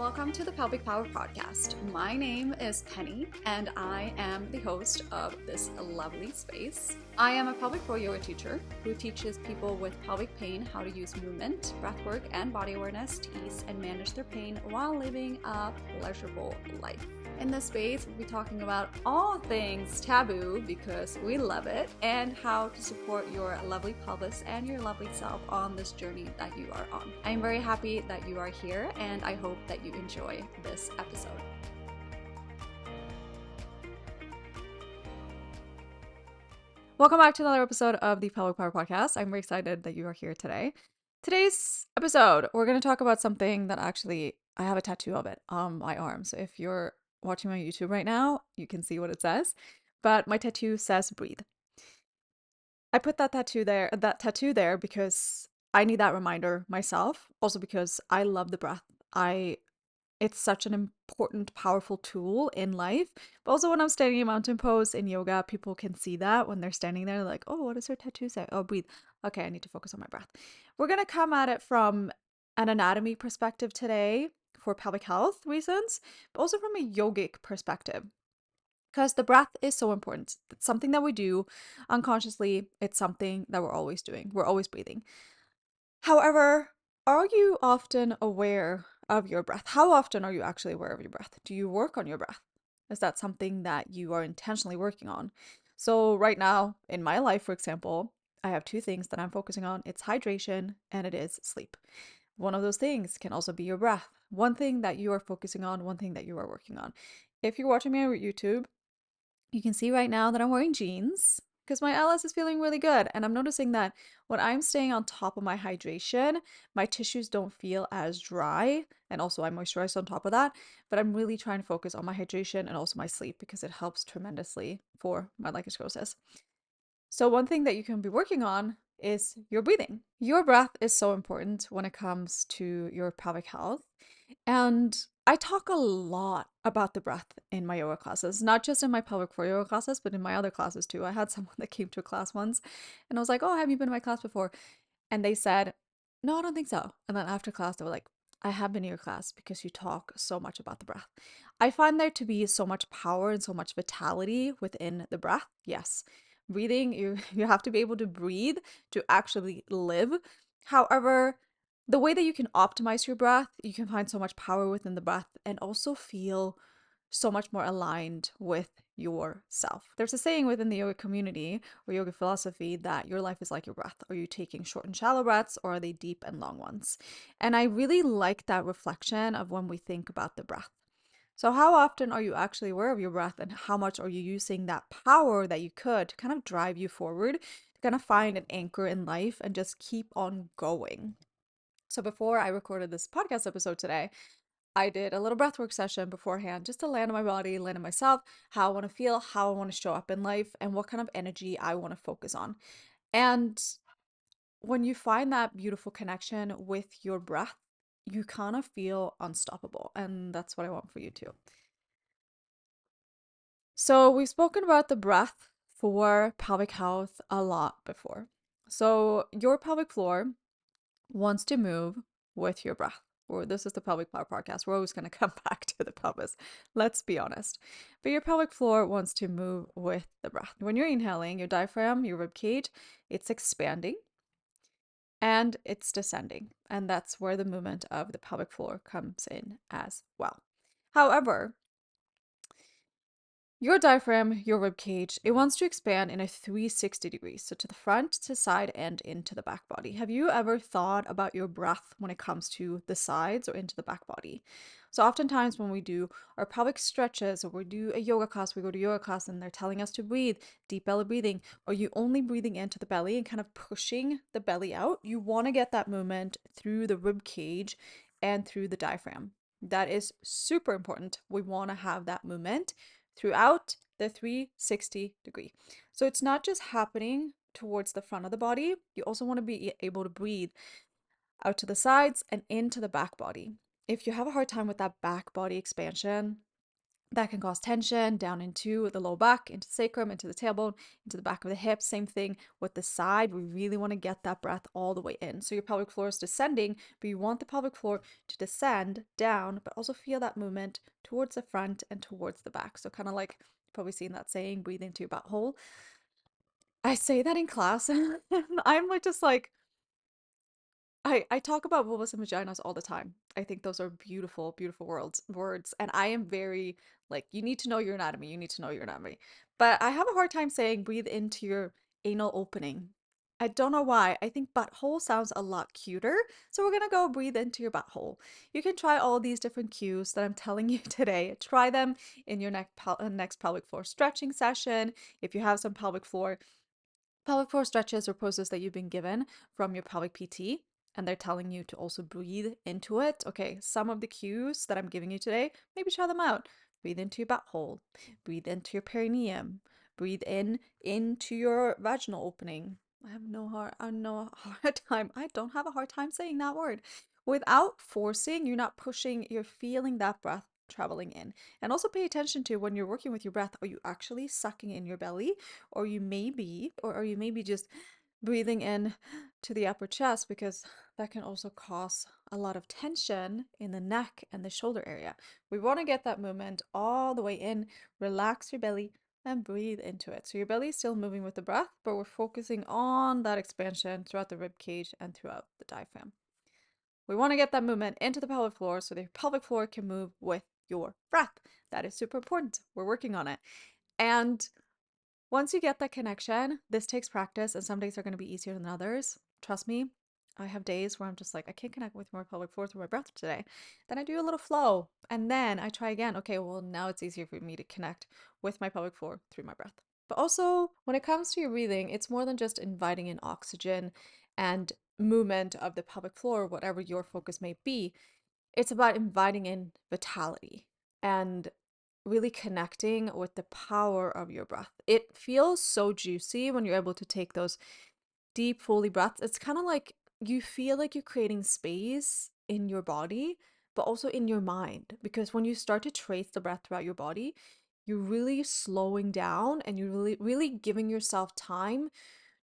welcome to the Pelvic Power Podcast. My name is Penny, and I am the host of this lovely space. I am a pelvic floor yoga teacher who teaches people with pelvic pain how to use movement, breathwork, and body awareness to ease and manage their pain while living a pleasurable life. In this space, we'll be talking about all things taboo because we love it, and how to support your lovely pelvis and your lovely self on this journey that you are on. I am very happy that you are here, and I hope that you enjoy this episode. Welcome back to another episode of the Pelvic Power Podcast. I'm very excited that you are here today. Today's episode, we're going to talk about something that actually, I have a tattoo of it on my arm. So if you're watching my YouTube right now, you can see what it says. But my tattoo says breathe. I put that tattoo there because I need that reminder myself. Also because I love the breath. It's such an important, powerful tool in life. But also when I'm standing in mountain pose in yoga, people can see that when they're standing there, like, oh, what does her tattoo say? Oh, breathe. Okay, I need to focus on my breath. We're going to come at it from an anatomy perspective today for pelvic health reasons, but also from a yogic perspective. Because the breath is so important. It's something that we do unconsciously. It's something that we're always doing. We're always breathing. However, are you often aware of your breath? How often are you actually aware of your breath? Do you work on your breath? Is that something that you are intentionally working on? So right now, in my life, for example, I have two things that I'm focusing on. It's hydration and it is sleep. One of those things can also be your breath. One thing that you are focusing on, one thing that you are working on. If you're watching me on YouTube, you can see right now that I'm wearing jeans because my LS is feeling really good. And I'm noticing that when I'm staying on top of my hydration, my tissues don't feel as dry. And also I moisturize on top of that. But I'm really trying to focus on my hydration and also my sleep because it helps tremendously for my lycoscosis. So one thing that you can be working on is your breathing. Your breath is so important when it comes to your pelvic health. And I talk a lot about the breath in my yoga classes, not just in my pelvic floor yoga classes, but in my other classes too. I had someone that came to a class once and I was like, oh, have you been to my class before? And they said, no, I don't think so. And then after class, they were like, I have been in your class because you talk so much about the breath. I find there to be so much power and so much vitality within the breath. Yes, breathing, you have to be able to breathe to actually live. However, the way that you can optimize your breath, you can find so much power within the breath and also feel so much more aligned with yourself. There's a saying within the yoga community or yoga philosophy that your life is like your breath. Are you taking short and shallow breaths or are they deep and long ones? And I really like that reflection of when we think about the breath. So how often are you actually aware of your breath and how much are you using that power that you could to kind of drive you forward, to kind of find an anchor in life and just keep on going? So before I recorded this podcast episode today, I did a little breathwork session beforehand just to land in my body, land in myself, how I want to feel, how I want to show up in life, and what kind of energy I want to focus on. And when you find that beautiful connection with your breath, you kind of feel unstoppable. And that's what I want for you too. So we've spoken about the breath for pelvic health a lot before. So your pelvic floor wants to move with your breath. Or this is the Pelvic Power Podcast. We're always going to come back to the pelvis. Let's be honest. But your pelvic floor wants to move with the breath. When you're inhaling, your diaphragm, your rib cage, it's expanding and it's descending. And that's where the movement of the pelvic floor comes in as well. However, your diaphragm, your rib cage, it wants to expand in a 360 degrees, so to the front, to side, and into the back body. Have you ever thought about your breath when it comes to the sides or into the back body? So oftentimes when we do our pelvic stretches or we do a yoga class, we go to yoga class and they're telling us to breathe, deep belly breathing, or you only breathing into the belly and kind of pushing the belly out, you want to get that movement through the rib cage and through the diaphragm. That is super important. We want to have that movement throughout the 360 degree. So it's not just happening towards the front of the body. You also want to be able to breathe out to the sides and into the back body. If you have a hard time with that back body expansion, that can cause tension down into the low back, into the sacrum, into the tailbone, into the back of the hips. Same thing with the side. We really want to get that breath all the way in. So your pelvic floor is descending, but you want the pelvic floor to descend down, but also feel that movement towards the front and towards the back. So kind of like you've probably seen that saying, breathe into your butthole. I say that in class and I'm like just like I talk about vulvas and vaginas all the time. I think those are beautiful, beautiful words. And I am very like, you need to know your anatomy. You need to know your anatomy. But I have a hard time saying breathe into your anal opening. I don't know why. I think butthole sounds a lot cuter. So we're gonna go breathe into your butthole. You can try all these different cues that I'm telling you today. Try them in your next pelvic floor stretching session. If you have some pelvic floor stretches or poses that you've been given from your pelvic PT, and they're telling you to also breathe into it. Okay, some of the cues that I'm giving you today, maybe try them out. Breathe into your butthole, breathe into your perineum, breathe in into your vaginal opening. I don't have a hard time saying that word. Without forcing, you're not pushing, you're feeling that breath traveling in. And also pay attention to when you're working with your breath, are you actually sucking in your belly? Or are you maybe just breathing in to the upper chest, because that can also cause a lot of tension in the neck and the shoulder area. We want to get that movement all the way in, relax your belly and breathe into it. So your belly is still moving with the breath, but we're focusing on that expansion throughout the rib cage and throughout the diaphragm. We want to get that movement into the pelvic floor so the pelvic floor can move with your breath. That is super important. We're working on it. And once you get that connection, this takes practice, and some days are going to be easier than others. Trust me, I have days where I'm just like, I can't connect with my pelvic floor through my breath today. Then I do a little flow, and then I try again. Okay, well, now it's easier for me to connect with my pelvic floor through my breath. But also, when it comes to your breathing, it's more than just inviting in oxygen and movement of the pelvic floor, whatever your focus may be. It's about inviting in vitality and really connecting with the power of your breath. It feels so juicy when you're able to take those deep, fully breaths. It's kind of like you feel like you're creating space in your body, but also in your mind. Because when you start to trace the breath throughout your body, you're really slowing down and you're really giving yourself time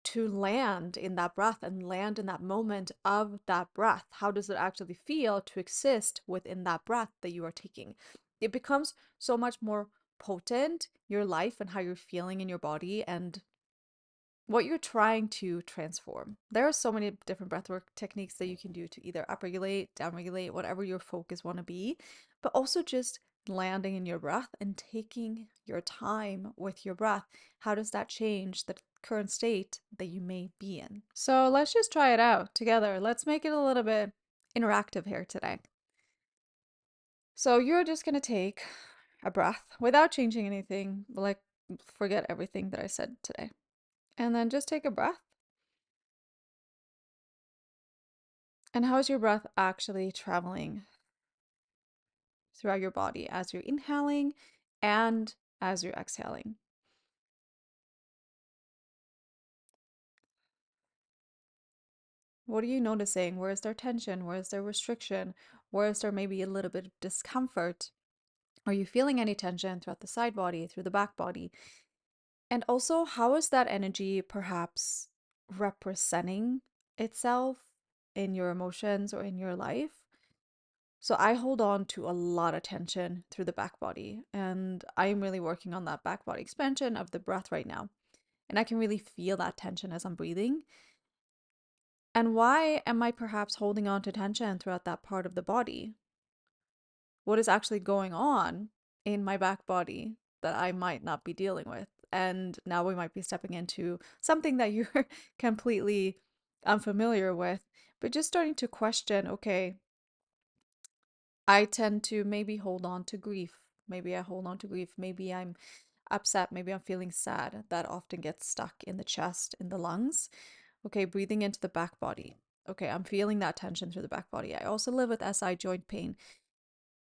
to land in that breath and land in that moment of that breath. How does it actually feel to exist within that breath that you are taking? It becomes so much more potent, your life and how you're feeling in your body and what you're trying to transform. There are so many different breathwork techniques that you can do to either upregulate, downregulate, whatever your focus want to be, but also just landing in your breath and taking your time with your breath. How does that change the current state that you may be in? So let's just try it out together. Let's make it a little bit interactive here today. So you're just going to take a breath without changing anything, like forget everything that I said today. And then just take a breath. And how is your breath actually traveling throughout your body as you're inhaling and as you're exhaling? What are you noticing? Where is there tension? Where is there restriction? Where is there maybe a little bit of discomfort? Are you feeling any tension throughout the side body, through the back body? And also, how is that energy perhaps representing itself in your emotions or in your life? So I hold on to a lot of tension through the back body, and I am really working on that back body expansion of the breath right now. And I can really feel that tension as I'm breathing. And why am I perhaps holding on to tension throughout that part of the body? What is actually going on in my back body that I might not be dealing with? And now we might be stepping into something that you're completely unfamiliar with, but just starting to question, okay, I tend to maybe hold on to grief. Maybe I hold on to grief. Maybe I'm upset. Maybe I'm feeling sad. That often gets stuck in the chest, in the lungs. Okay, breathing into the back body. Okay, I'm feeling that tension through the back body. I also live with SI joint pain.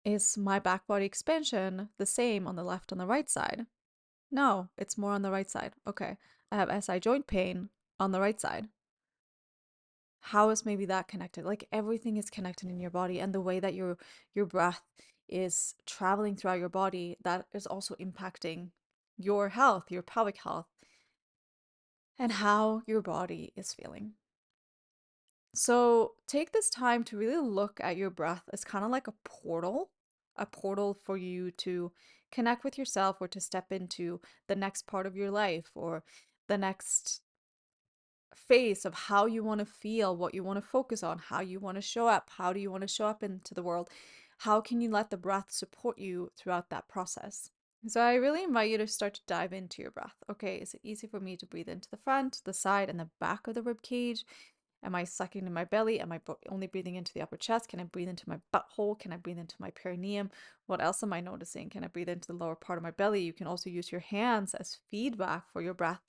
Is my back body expansion the same on the left and the right side? No, it's more on the right side. Okay, I have SI joint pain on the right side. How is maybe that connected? Like everything is connected in your body, and the way that your breath is traveling throughout your body, that is also impacting your health, your pelvic health, and how your body is feeling. So take this time to really look at your breath as kind of like a portal for you to connect with yourself or to step into the next part of your life or the next phase of how you want to feel, what you want to focus on, how you want to show up, how do you want to show up into the world? How can you let the breath support you throughout that process? So I really invite you to start to dive into your breath. Okay, is it easy for me to breathe into the front, the side, and the back of the rib cage? Am I sucking in my belly? Am I only breathing into the upper chest? Can I breathe into my butthole? Can I breathe into my perineum? What else am I noticing? Can I breathe into the lower part of my belly? You can also use your hands as feedback for your breath.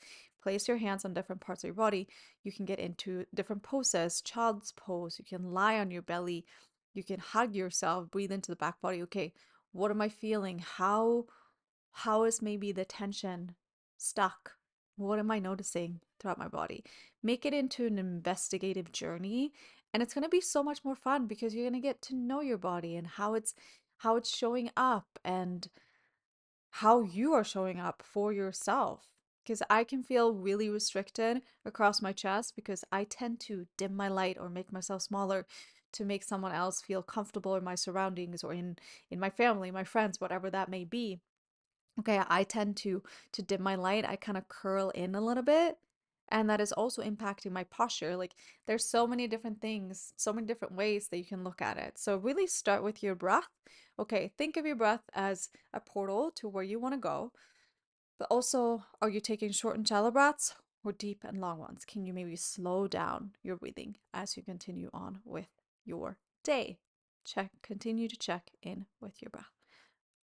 Place your hands on different parts of your body. You can get into different poses, child's pose. You can lie on your belly. You can hug yourself, breathe into the back body. Okay, what am I feeling? How is maybe the tension stuck? What am I noticing throughout my body? Make it into an investigative journey, and it's going to be so much more fun because you're going to get to know your body and how it's showing up and how you are showing up for yourself. Because I can feel really restricted across my chest because I tend to dim my light or make myself smaller to make someone else feel comfortable in my surroundings or in my family, my friends, whatever that may be. Okay, I tend to dim my light. I kind of curl in a little bit, and that is also impacting my posture. Like there's so many different things, so many different ways that you can look at it. So really start with your breath. Okay, think of your breath as a portal to where you want to go. But also, are you taking short and shallow breaths or deep and long ones? Can you maybe slow down your breathing as you continue on with your day? Continue to check in with your breath.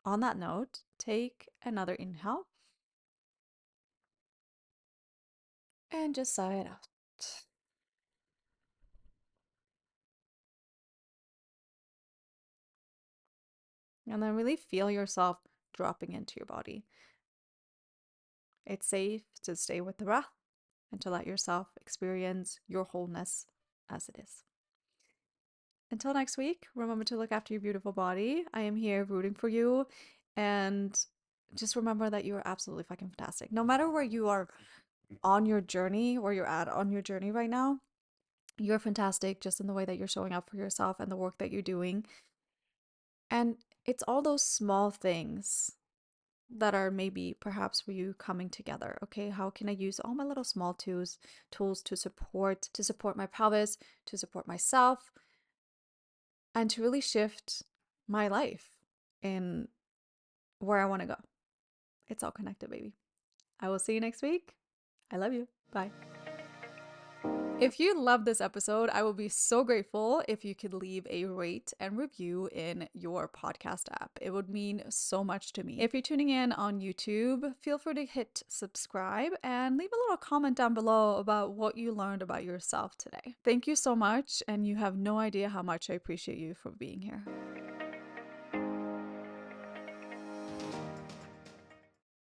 On that note, take another inhale and just sigh it out. And then really feel yourself dropping into your body. It's safe to stay with the breath and to let yourself experience your wholeness as it is. Until next week, remember to look after your beautiful body. I am here rooting for you. And just remember that you are absolutely fucking fantastic. No matter where you are on your journey, where you're at on your journey right now, you're fantastic just in the way that you're showing up for yourself and the work that you're doing. And it's all those small things that are maybe perhaps for you coming together. Okay, how can I use all my little small tools to support my pelvis, to support myself, and to really shift my life in where I want to go. It's all connected, baby. I will see you next week. I love you. Bye. If you love this episode, I will be so grateful if you could leave a rate and review in your podcast app. It would mean so much to me. If you're tuning in on YouTube, feel free to hit subscribe and leave a little comment down below about what you learned about yourself today. Thank you so much, and you have no idea how much I appreciate you for being here.